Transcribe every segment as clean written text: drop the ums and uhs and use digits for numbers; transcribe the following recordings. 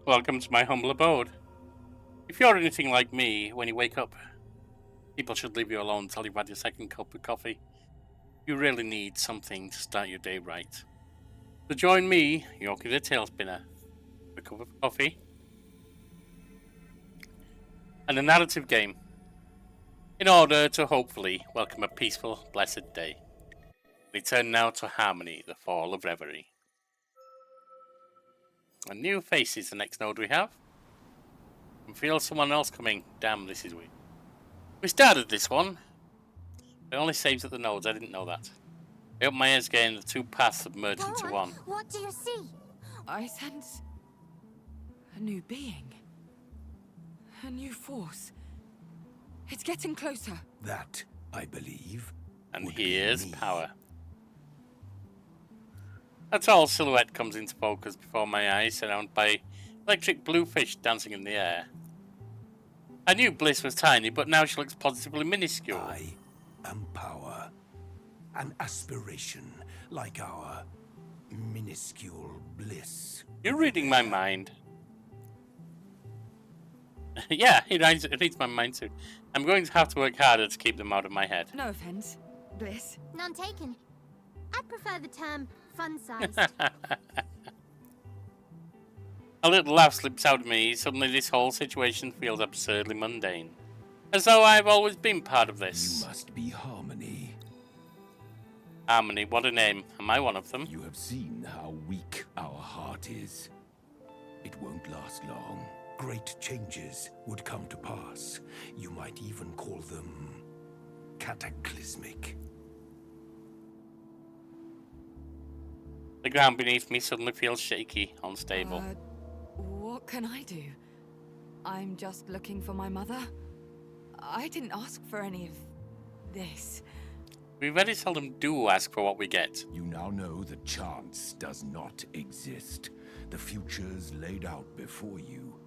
Welcome to my humble abode. If you're anything like me, when you wake up, people should leave you alone until you've had your second cup of coffee. You really need something to start your day right. So join me, Yorkie the Tail Spinner, with a cup of coffee and a narrative game, in order to hopefully welcome a peaceful, blessed day. We turn now to Harmony, the Fall of Reverie. A new face is the next node we have. I can feel someone else coming. Damn, this is weird. We started this one. It only saves at the nodes. I didn't know that. I open my eyes again. The two paths have merged Go into on. one. What do you see? I sense a new being. A new force. It's getting closer. That, I believe, And would be here's me. power. A tall silhouette comes into focus before my eyes, surrounded by electric blue fish dancing in the air. I knew Bliss was tiny, but now she looks positively minuscule. I am power. An aspiration like our minuscule bliss. You're reading my mind. Yeah, it reads my mind too. I'm going to have to work harder to keep them out of my head. No offense, Bliss. None taken. I prefer the term fun-sized. A little laugh slips out of me. Suddenly this whole situation feels absurdly mundane. As though I've always been part of this. You must be Harmony. Harmony, what a name. Am I one of them? You have seen how weak our heart is. It won't last long. Great changes would come to pass. You might even call them cataclysmic. The ground beneath me suddenly feels shaky, unstable. What can I do? I'm just looking for my mother. I didn't ask for any of this. We very seldom do ask for what we get. You now know that chance does not exist. The futures laid out before you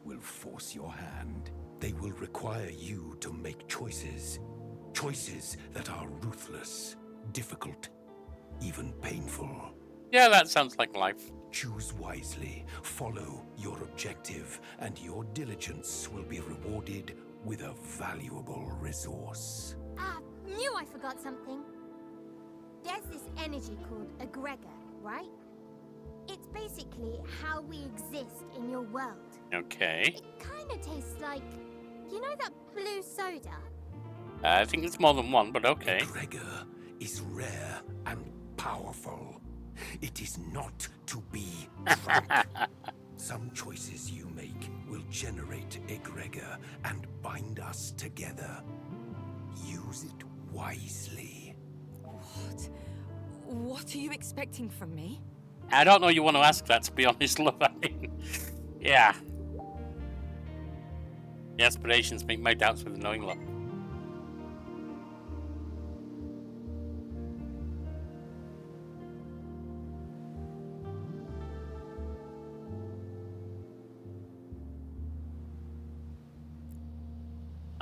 will force your hand. They will require you to make choices. Choices that are ruthless, difficult, even painful. Yeah, that sounds like life. Choose wisely, follow your objective, and your diligence will be rewarded with a valuable resource. Knew I forgot something. There's this energy called egregor, right? It's basically how we exist in your world. Okay. It kind of tastes like, you know that blue soda? I think it's more than one, but okay. Egregor is rare and powerful. It is not to be drunk. Some choices you make will generate egregor and bind us together. Use it wisely. What are you expecting from me? I don't know you want to ask that, to be honest, love. I mean, yeah. The aspirations make my doubts with the knowing love.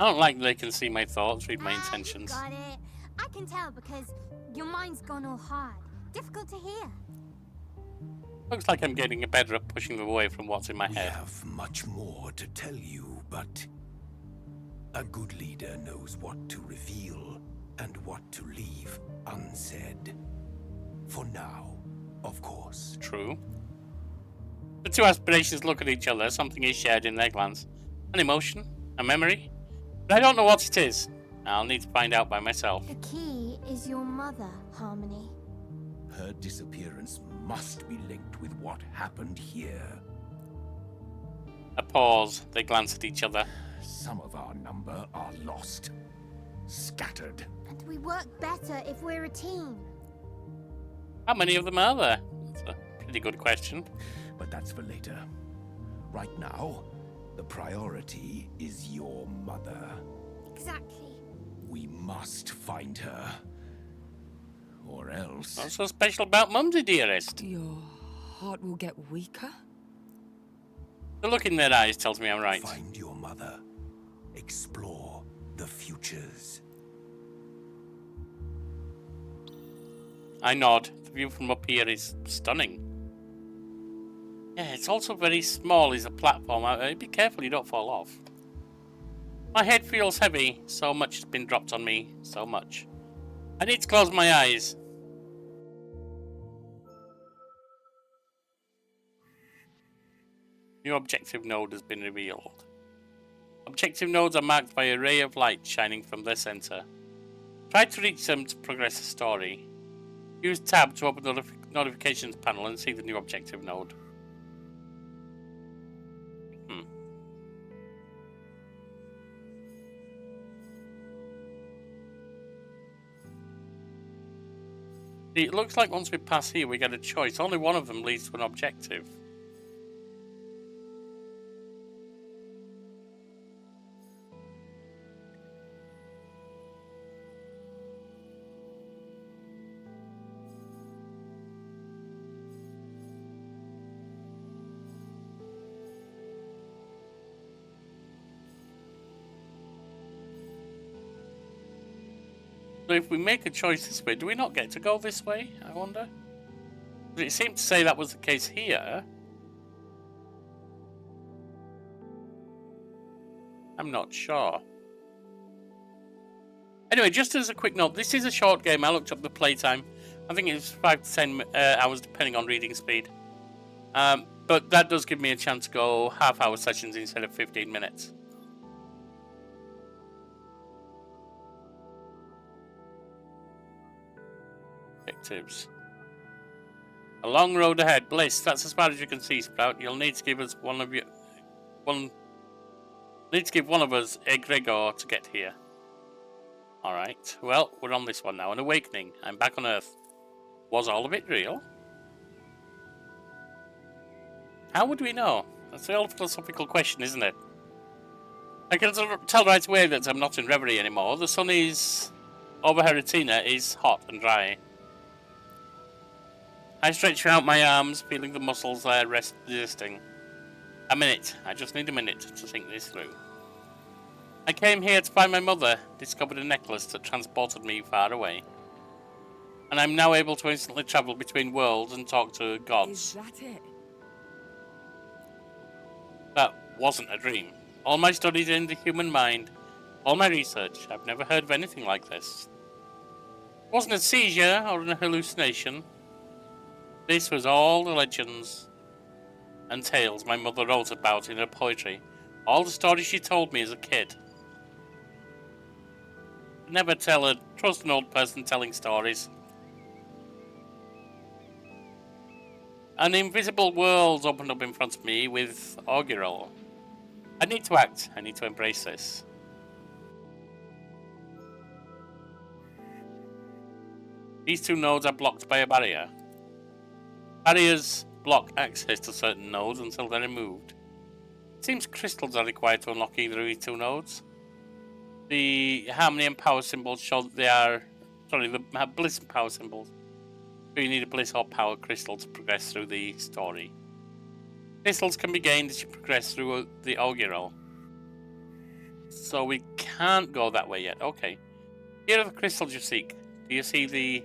I don't like they can see my thoughts, read my intentions. You got it. I can tell because your mind's gone all hard. Difficult to hear. Looks like I'm getting better at pushing away from what's in my We head. have much more to tell you, but a good leader knows what to reveal and what to leave unsaid. For now, of course. True. The two aspirations look at each other. Something is shared in their glance. An emotion? A memory? But I don't know what it is. I'll need to find out by myself. The key is your mother, Harmony. Her disappearance must be linked with what happened here. A pause. They glance at each other. Some of our number are lost, scattered. And we work better if we're a team. How many of them are there? That's a pretty good question. But that's for later. Right now, the priority is your mother. Exactly. We must find her. Or else... What's so special about Mumsy, dearest? Your heart will get weaker? The look in their eyes tells me I'm right. Find your mother. Explore the futures. I nod. The view from up here is stunning. Yeah, it's also very small as a platform. Be careful you don't fall off. My head feels heavy. So much has been dropped on me. So much. I need to close my eyes. New objective node has been revealed. Objective nodes are marked by a ray of light shining from their center. Try to reach them to progress the story. Use tab to open the notifications panel and see the new objective node. See, it looks like once we pass here we get a choice. Only one of them leads to an objective. So if we make a choice this way, do we not get to go this way, I wonder? But it seemed to say that was the case here. I'm not sure. Anyway, just as a quick note, this is a short game. I looked up the playtime. I think it's 5 to 10 hours depending on reading speed. But that does give me a chance to go half-hour sessions instead of 15 minutes. Objectives. A long road ahead. Bliss, that's as far as you can see, Sprout. You'll need to give us need to give one of us egregor to get here. Alright, well, we're on this one now. An awakening. I'm back on Earth. Was all of it real? How would we know? That's the old philosophical question, isn't it? I can tell right away that I'm not in Reverie anymore. The sun is over Heratina is hot and dry. I stretch out my arms, feeling the muscles there resisting. A minute. I just need a minute to think this through. I came here to find my mother, discovered a necklace that transported me far away. And I'm now able to instantly travel between worlds and talk to gods. Is that it? That wasn't a dream. All my studies in the human mind, all my research, I've never heard of anything like this. It wasn't a seizure or an hallucination. This was all the legends and tales my mother wrote about in her poetry. All the stories she told me as a kid. Never trust an old person telling stories. An invisible world opened up in front of me with Augural. I need to act. I need to embrace this. These two nodes are blocked by a barrier. Barriers block access to certain nodes until they're removed. It seems crystals are required to unlock either of these two nodes. The harmony and power symbols show that they are... Sorry, the bliss and power symbols. So you need a bliss or power crystal to progress through the story. Crystals can be gained as you progress through the Augural. So we can't go that way yet. Okay. Here are the crystals you seek. Do you see the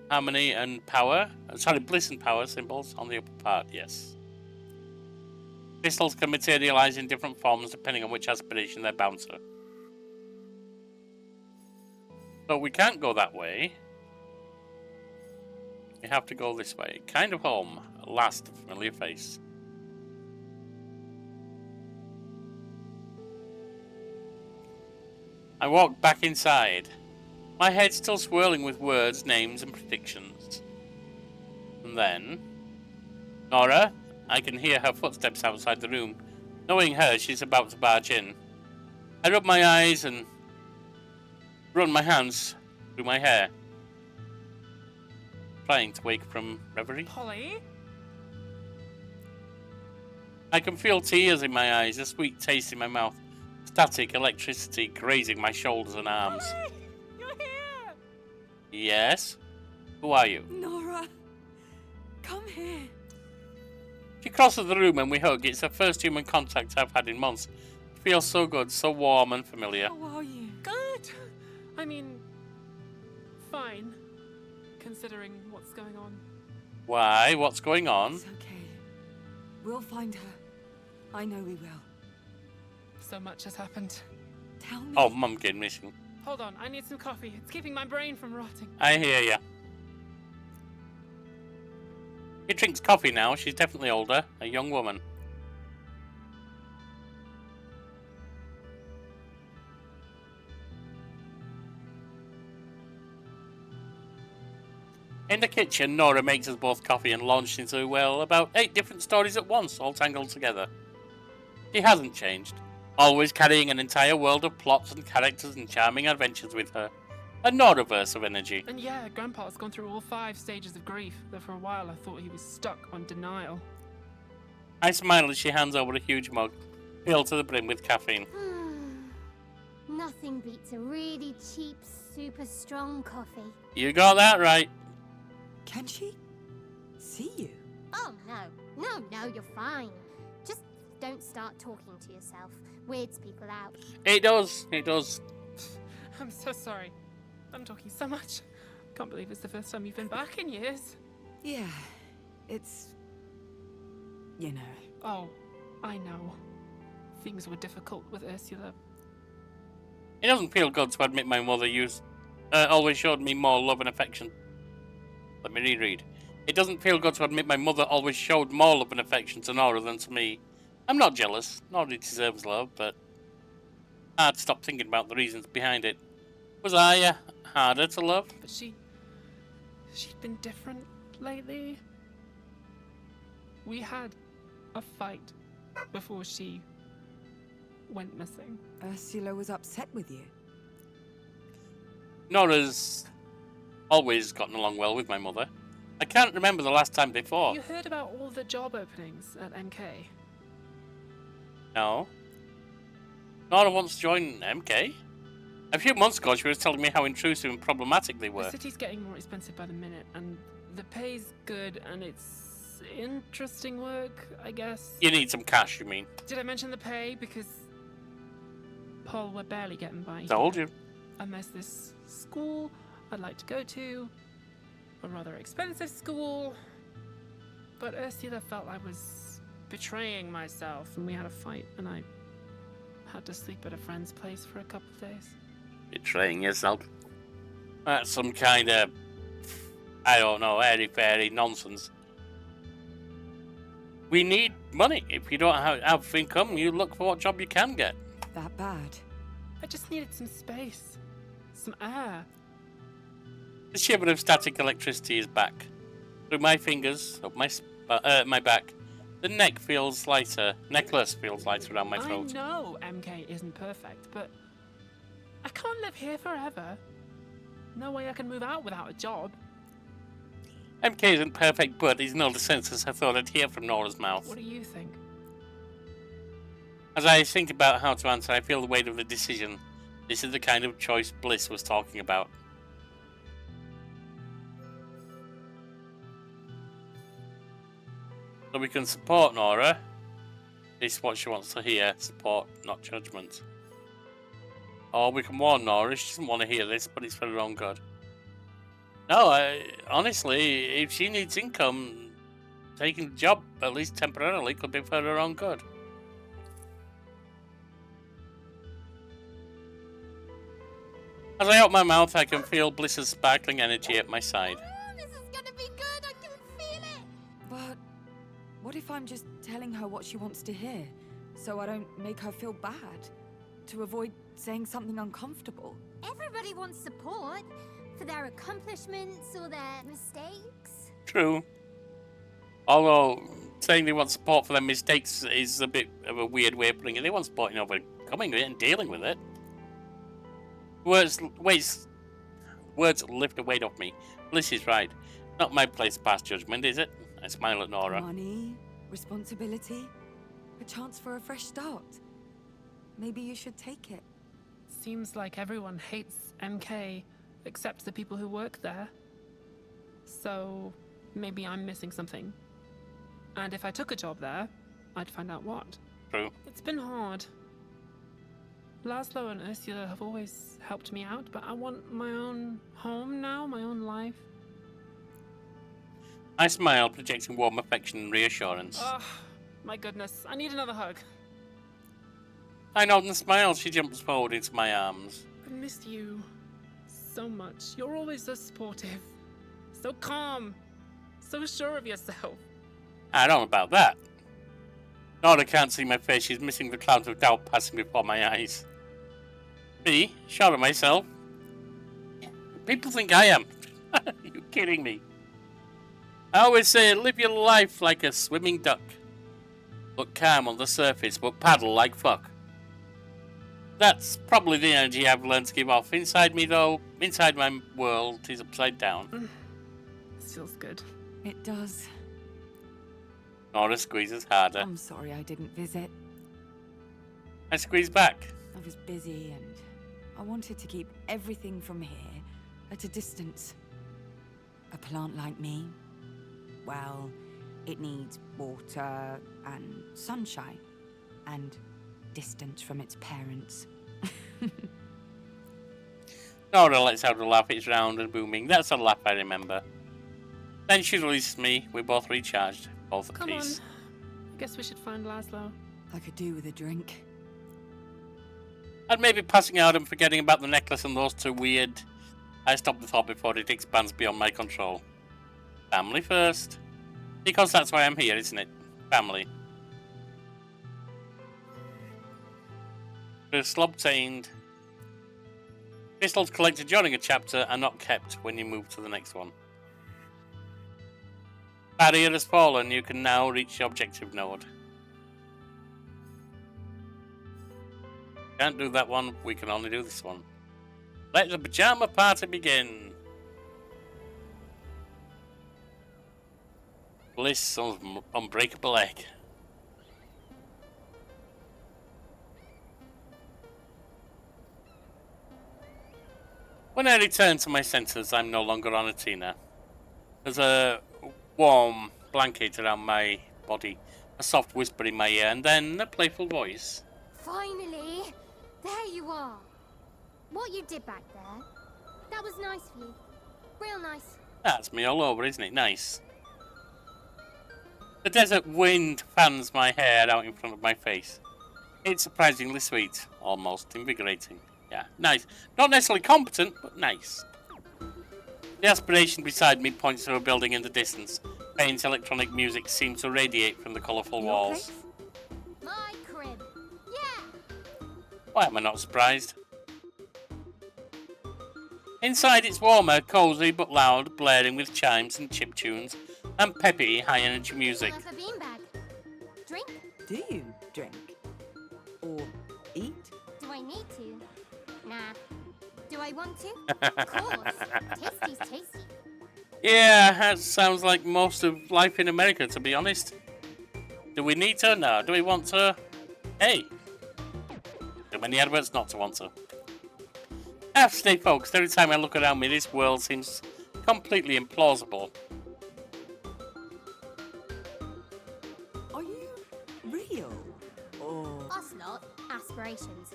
harmony and power? Sorry, bliss and power symbols on the upper part? Yes. Crystals can materialize in different forms depending on which aspiration they're bound to. So we can't go that way. We have to go this way. Kind of home. Last familiar face. I walked back inside. My head still swirling with words, names, and predictions. And then... Nora, I can hear her footsteps outside the room. Knowing her, she's about to barge in. I rub my eyes and run my hands through my hair. Trying to wake from reverie. Polly? I can feel tears in my eyes, a sweet taste in my mouth. Static electricity grazing my shoulders and arms. Polly! You're here! Yes? Who are you? Nora, come here. She crosses the room and we hug. It's the first human contact I've had in months. It feels so good, so warm and familiar. How are you? Good! I mean, fine, considering what's going on. Why? What's going on? It's okay. We'll find her. I know we will. So much has happened. Tell me. Oh, Mum getting missing. Hold on, I need some coffee. It's keeping my brain from rotting. I hear ya. She drinks coffee now. She's definitely older. A young woman. In the kitchen, Nora makes us both coffee and launched into, well, about 8 different stories at once, all tangled together. She hasn't changed, always carrying an entire world of plots and characters and charming adventures with her. A Nora-verse of energy. And yeah, Grandpa's gone through all 5 stages of grief, though for a while I thought he was stuck on denial. I smile as she hands over a huge mug, filled to the brim with caffeine. Nothing beats a really cheap, super strong coffee. You got that right. Can she see you? Oh, no, you're fine. Just don't start talking to yourself. Weirds people out. It does. I'm so sorry. I'm talking so much. Can't believe it's the first time you've been back in years. Yeah, it's... you know. Oh, I know. Things were difficult with Ursula. It doesn't feel good to admit my mother always showed me more love and affection. Let me reread. It doesn't feel good to admit my mother always showed more love and affection to Nora than to me. I'm not jealous. Nora deserves love, but hard to stop thinking about the reasons behind it. Was I harder to love? But she'd been different lately. We had a fight before she went missing. Ursula was upset with you. Nora's always gotten along well with my mother. I can't remember the last time before. You heard about all the job openings at MK? No. Nora wants to join MK? A few months ago, she was telling me how intrusive and problematic they were. The city's getting more expensive by the minute, and the pay's good, and it's interesting work, I guess. You need some cash, you mean? Did I mention the pay? Because, Paul, we're barely getting by. Told you. And there's this school I'd like to go to, a rather expensive school, but Ursula felt I was betraying myself, and we had a fight, and I had to sleep at a friend's place for a couple of days. Betraying yourself? That's some kind of, I don't know, airy-fairy nonsense. We need money. If you don't have income, you look for what job you can get. That bad? I just needed some space, some air. The shiver of static electricity is back. Through my fingers, up my back, the necklace feels lighter around my throat. I know MK isn't perfect, but I can't live here forever. No way I can move out without a job. MK isn't perfect, but in no sense as I thought I'd hear from Nora's mouth. What do you think? As I think about how to answer, I feel the weight of the decision. This is the kind of choice Bliss was talking about. So we can support Nora. This is what she wants to hear. Support, not judgment. Or we can warn Nora. She doesn't want to hear this, but it's for her own good. No, honestly, if she needs income, taking the job, at least temporarily, could be for her own good. As I open my mouth, I can feel Bliss's sparkling energy at my side. Oh, this is gonna be good. I can feel it. But what if I'm just telling her what she wants to hear, so I don't make her feel bad? To avoid saying something uncomfortable? Everybody wants support for their accomplishments or their mistakes. True. Although, saying they want support for their mistakes is a bit of a weird way of putting it. They want support in overcoming it and dealing with it. Words lift a weight off me. Bliss is right. Not my place to pass judgment, is it? I smile at Nora. Money, responsibility, a chance for a fresh start. Maybe you should take it. Seems like everyone hates MK except the people who work there. So maybe I'm missing something. And if I took a job there, I'd find out what. True. It's been hard. Laszlo and Ursula have always helped me out, but I want my own home now, my own life. I smile, projecting warm affection and reassurance. My goodness, I need another hug. I nod and smile. She jumps forward into my arms. I've missed you so much. You're always so supportive, so calm, so sure of yourself. I don't know about that. Nora can't see my face. She's missing the clouds of doubt passing before my eyes. Me? Sure of myself? People think I am. Are you kidding me? I always say, live your life like a swimming duck. Look calm on the surface, but paddle like fuck. That's probably the energy I've learned to give off. Inside me, though, inside my world, is upside down. This feels good. It does. Nora squeezes harder. I'm sorry I didn't visit. I squeeze back. I was busy and I wanted to keep everything from here at a distance. A plant like me, well, it needs water and sunshine and distance from its parents. Nora lets out a laugh. It's round and booming. That's a laugh I remember. Then she releases me. We're both recharged. Both at Come on. peace. I guess we should find Laszlo. I could do with a drink. And maybe passing out and forgetting about the necklace and those two weird... I stop the thought before it expands beyond my control. Family first. Because that's why I'm here, isn't it? Family. Crystal obtained. Crystals collected during a chapter are not kept when you move to the next one. Barrier has fallen. You can now reach the objective node. Can't do that one. We can only do this one. Let the pajama party begin. Bliss of unbreakable egg. When I return to my senses, I'm no longer on Athena. There's a warm blanket around my body, a soft whisper in my ear, and then a playful voice. Finally! There you are! What you did back there, that was nice of you. Real nice. That's me all over, isn't it? Nice. The desert wind fans my hair out in front of my face. It's surprisingly sweet, almost invigorating. Yeah, nice. Not necessarily competent, but nice. The aspiration beside me points to a building in the distance. Faint electronic music seems to radiate from the colourful walls. My crib. Yeah! Why am I not surprised? Inside it's warmer, cosy but loud, blaring with chimes and chiptunes and peppy high-energy music. Fill up a beanbag. Drink? Do you drink? Or eat? Do I need to? Nah. Do I want to? Of course. Tasty's tasty. Yeah, that sounds like most of life in America, to be honest. Do we need to? No. Do we want to? Hey. Too many adverts not to want to. I have to stay focused. Every time I look around me, this world seems completely implausible. Are you real? Or... Us lot, aspirations.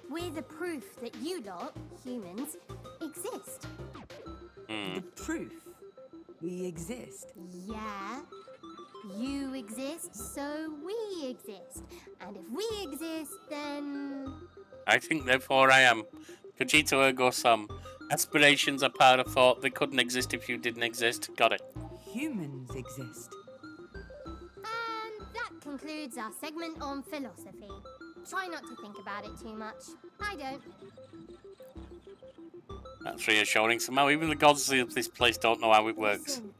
We're the proof that you lot, humans, exist. The proof we exist? Yeah. You exist, so we exist. And if we exist, then... I think, therefore, I am. Cogito ergo sum. Aspirations are part of thought. They couldn't exist if you didn't exist. Got it. Humans exist. And that concludes our segment on philosophy. Try not to think about it too much. I don't. That's reassuring somehow. Even the gods of this place don't know how it works. Listen,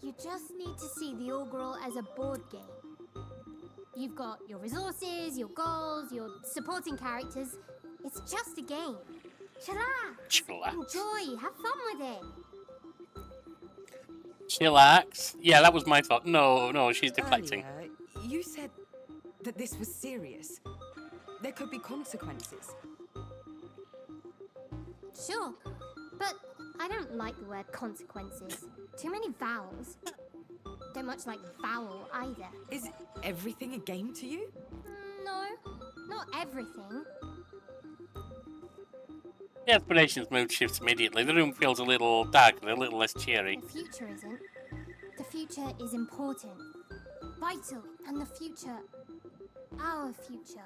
you just need to see the Augural as a board game. You've got your resources, your goals, your supporting characters. It's just a game. Chillax. Chillax. Enjoy. Have fun with it. Chillax? Yeah, that was my thought. No, she's deflecting. Earlier, you said that this was serious. There could be consequences. Sure, but I don't like the word consequences. Too many vowels. Don't much like vowel either. Is everything a game to you? No, not everything. The aspirations mood shifts immediately. The room feels a little darker, a little less cheery. The future isn't. The future is important, vital, and the future Our future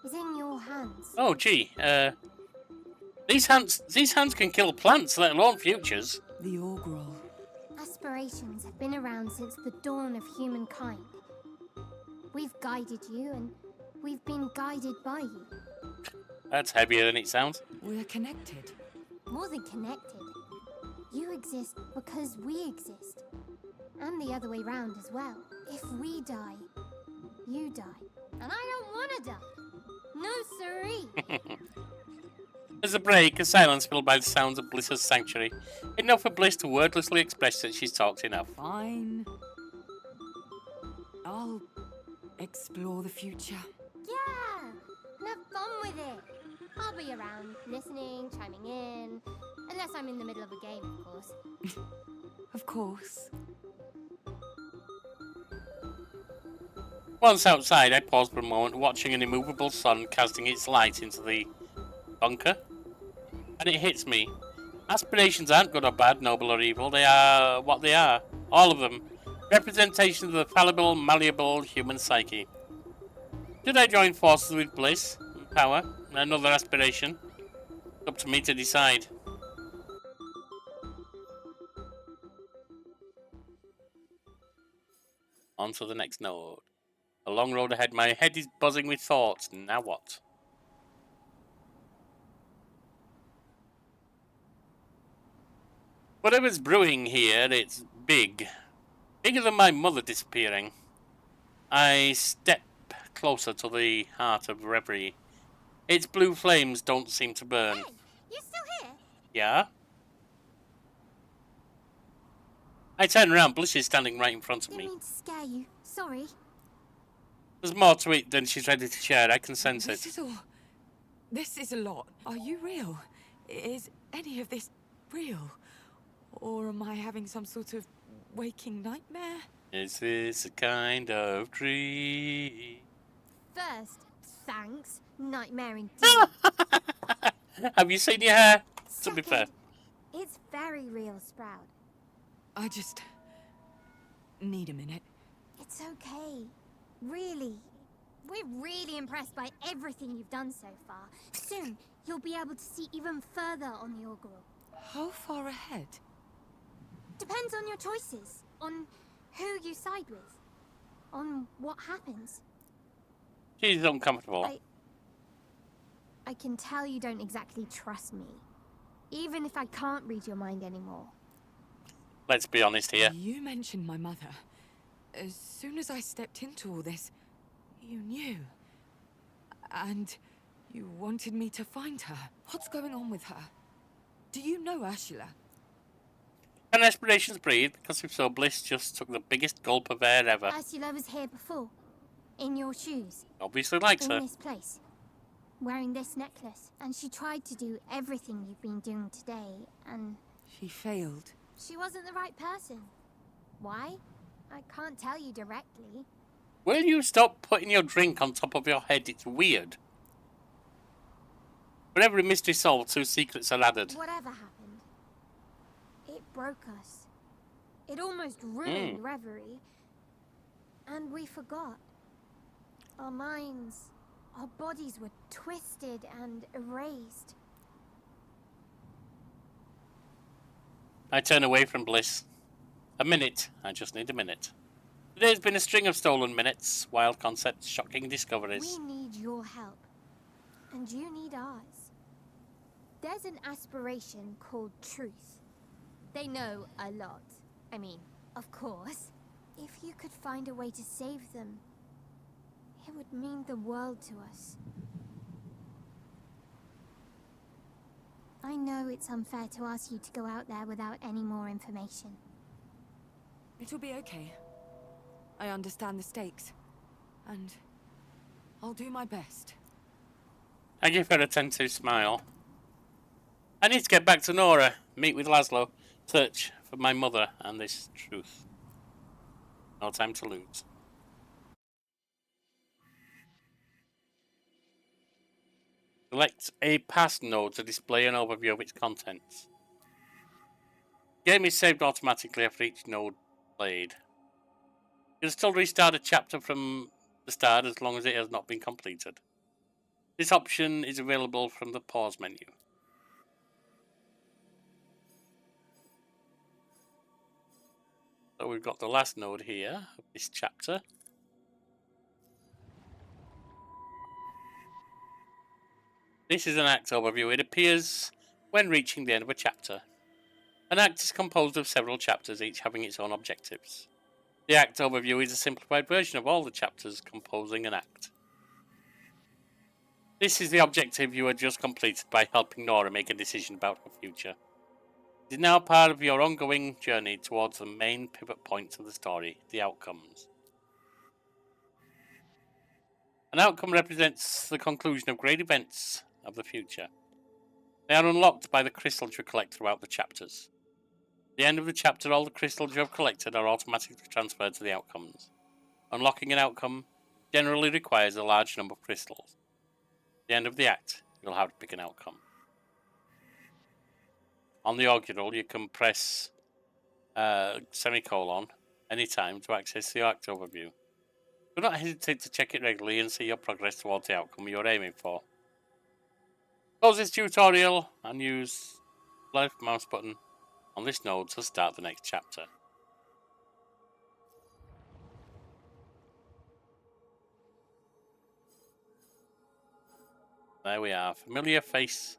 is in your hands. Oh, gee. These hands can kill plants, let alone futures. The Orgrel. Aspirations have been around since the dawn of humankind. We've guided you, and we've been guided by you. That's heavier than it sounds. We're connected. More than connected. You exist because we exist. And the other way round as well. If we die, you die. And I don't want to die. No siree. There's a break, a silence filled by the sounds of Bliss's sanctuary. Enough for Bliss to wordlessly express that she's talked enough. Fine. I'll explore the future. Yeah! And have fun with it. I'll be around, listening, chiming in. Unless I'm in the middle of a game, of course. Of course. Once outside, I paused for a moment, watching an immovable sun casting its light into the bunker. And it hits me. Aspirations aren't good or bad, noble or evil. They are what they are. All of them. Representations of the fallible, malleable human psyche. Should I join forces with Bliss and power? Another aspiration? It's up to me to decide. On to the next node. A long road ahead. My head is buzzing with thoughts. Now what? Whatever's brewing here, it's big. Bigger than my mother disappearing. I step closer to the heart of Reverie. Its blue flames don't seem to burn. Hey, you still here? Yeah? I turn around. Bliss is standing right in front of Didn't me. mean to scare you. Sorry. There's more to it than she's ready to share. I can sense it. This is a lot. Are you real? Is any of this real? Or am I having some sort of waking nightmare? Is this a kind of dream? First, thanks. Nightmare indeed. Have you seen your hair? To be fair. Second, it's very real, Sprout. I just need a minute. It's okay. Really. We're really impressed by everything you've done so far. Soon, you'll be able to see even further on the Orgrel. How far ahead? Depends on your choices. On who you side with. On what happens. She's uncomfortable. I can tell you don't exactly trust me. Even if I can't read your mind anymore. Let's be honest here. You mentioned my mother. As soon as I stepped into all this, you knew. And you wanted me to find her. What's going on with her? Do you know Ursula? Can aspirations breathe? Because if so, Bliss just took the biggest gulp of air ever. Ursula was here before. In your shoes. Obviously likes In her. this place. Wearing this necklace. And she tried to do everything you've been doing today, and She failed. she wasn't the right person. Why? I can't tell you directly. Will you stop putting your drink on top of your head? It's weird. For every mystery solved, 2 secrets are added. Whatever happened, it broke us. It almost ruined Reverie. And we forgot. Our minds, our bodies were twisted and erased. I turn away from Bliss. A minute. I just need a minute. Today's been a string of stolen minutes, wild concepts, shocking discoveries. We need your help. And you need ours. There's an aspiration called truth. They know a lot. I mean, of course. If you could find a way to save them, it would mean the world to us. I know it's unfair to ask you to go out there without any more information. It'll be okay. I understand the stakes. And I'll do my best. I give her a tentative smile. I need to get back to Nora, meet with Laszlo, search for my mother and this truth. No time to lose. Select a past node to display an overview of its contents. Game is saved automatically after each node played. You can still restart a chapter from the start as long as it has not been completed. This option is available from the pause menu. So we've got the last node here of this chapter. This is an act overview. It appears when reaching the end of a chapter. An act is composed of several chapters, each having its own objectives. The act overview is a simplified version of all the chapters composing an act. This is the objective you had just completed by helping Nora make a decision about her future. It is now part of your ongoing journey towards the main pivot points of the story, the outcomes. An outcome represents the conclusion of great events of the future. They are unlocked by the crystals you collect throughout the chapters. At the end of the chapter, all the crystals you have collected are automatically transferred to the outcomes. Unlocking an outcome generally requires a large number of crystals. At the end of the act, you'll have to pick an outcome. On the augural, you can press semicolon anytime to access the act overview. Do not hesitate to check it regularly and see your progress towards the outcome you're aiming for. Close this tutorial and use the left mouse button on this node to start the next chapter. There we are. Familiar face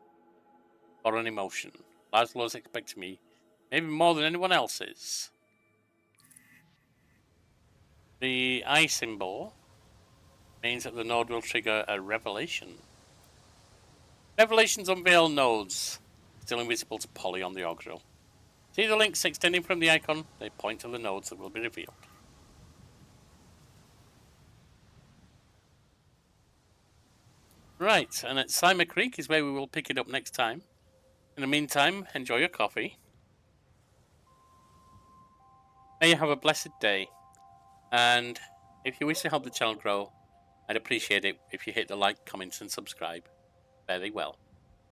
or an emotion. Laszlo's expecting me, maybe more than anyone else is. The eye symbol means that the node will trigger a revelation. Revelations unveil nodes, still invisible to Polly on the augural. See the links extending from the icon? They point to the nodes that will be revealed. Right, and at Cyma Creek is where we will pick it up next time. In the meantime, enjoy your coffee. May you have a blessed day. And if you wish to help the channel grow, I'd appreciate it if you hit the like, comment, and subscribe. Very well.